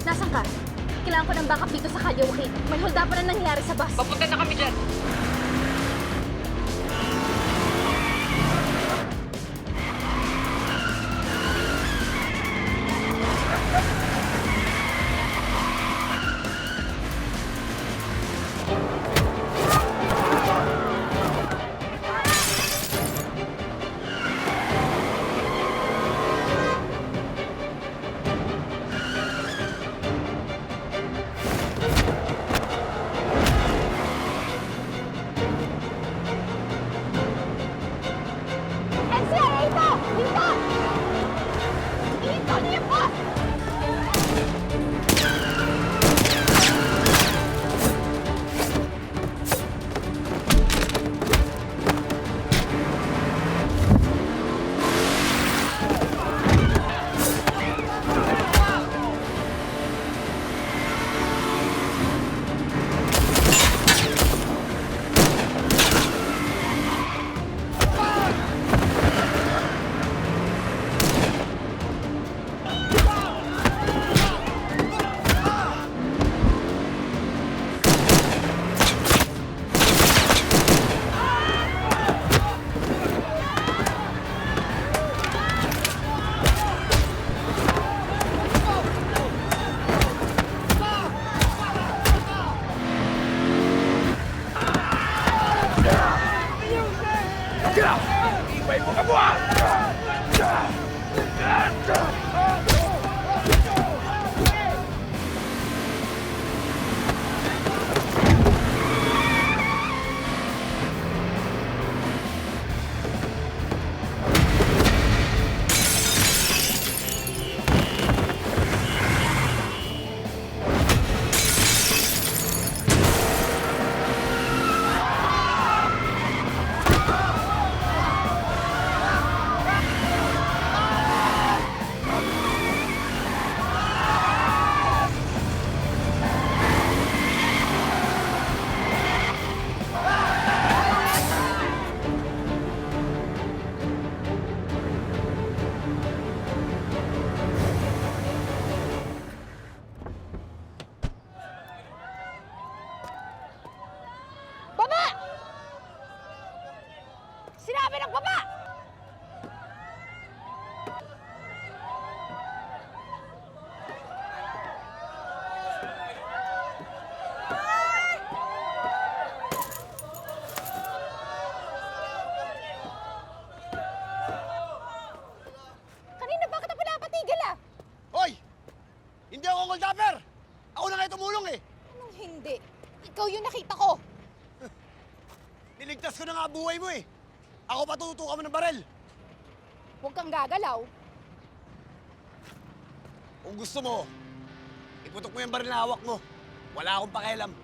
Nasaan ka? Kailangan ko ng backup dito sa Kalye Joaquin. May hold up na nangyayari sa bus. Papunta na kami dyan. NCR! Dito! Dito! Dito! Dito! Baba! Sinabi ng baba! Kanina bakit ako pinapatigil ah? Hoy! Hindi ako hold upper! Ako na nga tumulong eh! Anong hindi? Ikaw yung nakita ko. Niligtas ko na nga buhay mo eh! Ako pa tututukan mo ng barel! Huwag kang gagalaw. Kung gusto mo, iputok mo yung baril na hawak mo. Wala akong pakialam.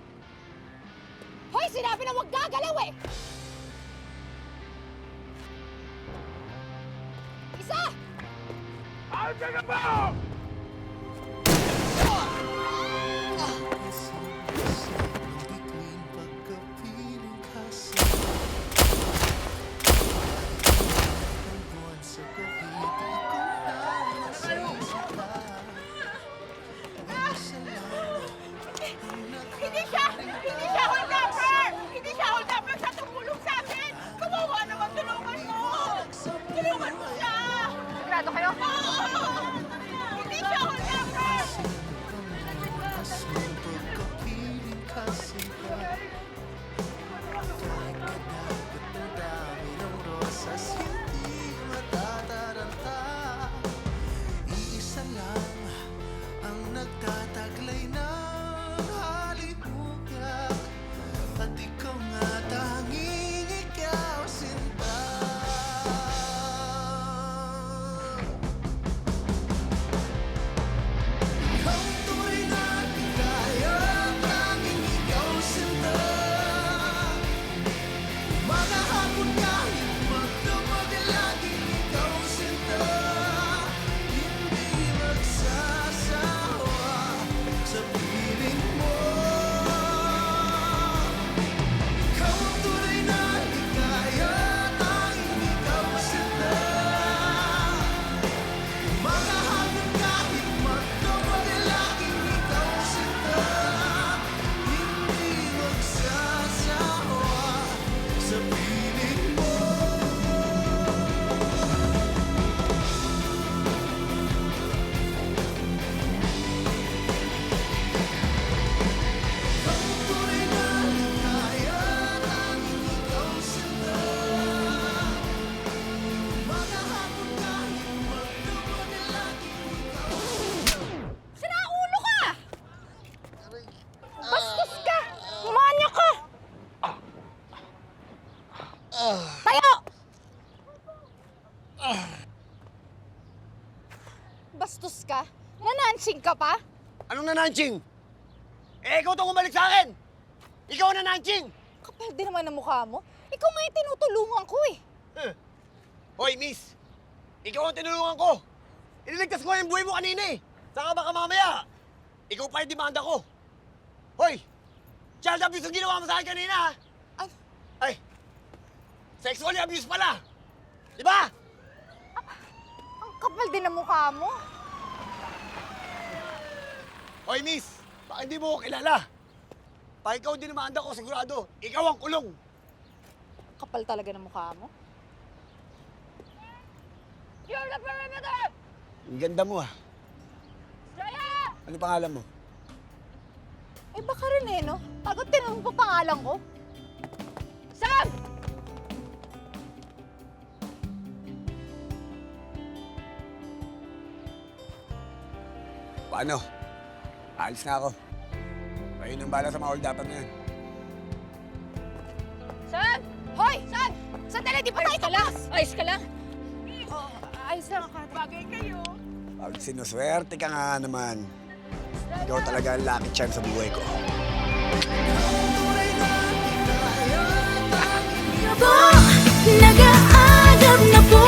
Hoy, sinabi na huwag gagalaw eh! Isa! Hindi siya hold-upper! Hindi siya hold-upper sa tumulong sa amin! Kawawa naman, tulungan mo! Tulungan mo siya! Sigurado kayo? Oo! Hindi siya hold-upper! Iisa lang ang nagtataglay ng halimuyak at ikaw nga tanging ikaw sinta. Bastos ka? Nanansing ka pa? Anong nananching? Eh, ikaw itong umalik sa akin! Ikaw ang nananching! Kapal din naman ang mukha mo. Ikaw nga yung tinutulungan ko eh. Hoy, miss! Ikaw ang tinulungan ko! Iniligtas ko yung buhay mo kanina eh! Saka baka mamaya, ikaw pa yung demanda ko! Hoy! Child abuse ang ginawa mo sa akin kanina ha! Ay, Ay! Sexual abuse pala! Di ba? ang kapal din ang mukha mo. Hoy, miss! Baka hindi mo ko kilala! Pag ikaw dinamanda ko, sigurado, ikaw ang kulong! Kapal talaga ng mukha mo. You're the perimeter! Ang ganda mo ah. Jaya! Ano pangalan mo? Eh baka rin eh, no? Pagod tinanong pa pangalan ko. Sam! Paano? Alis na ako. Kayo nang bala sa mga hold-upan na yan. Sam! Hoy! Sam! Sandali, di pa tayo tapos! Ayos ka lang. Oh, ayos lang ako. Bagay kayo. Pag sinuswerte ka nga naman, ikaw talaga ang lucky charm sa buhay ko. Nag-aadap na po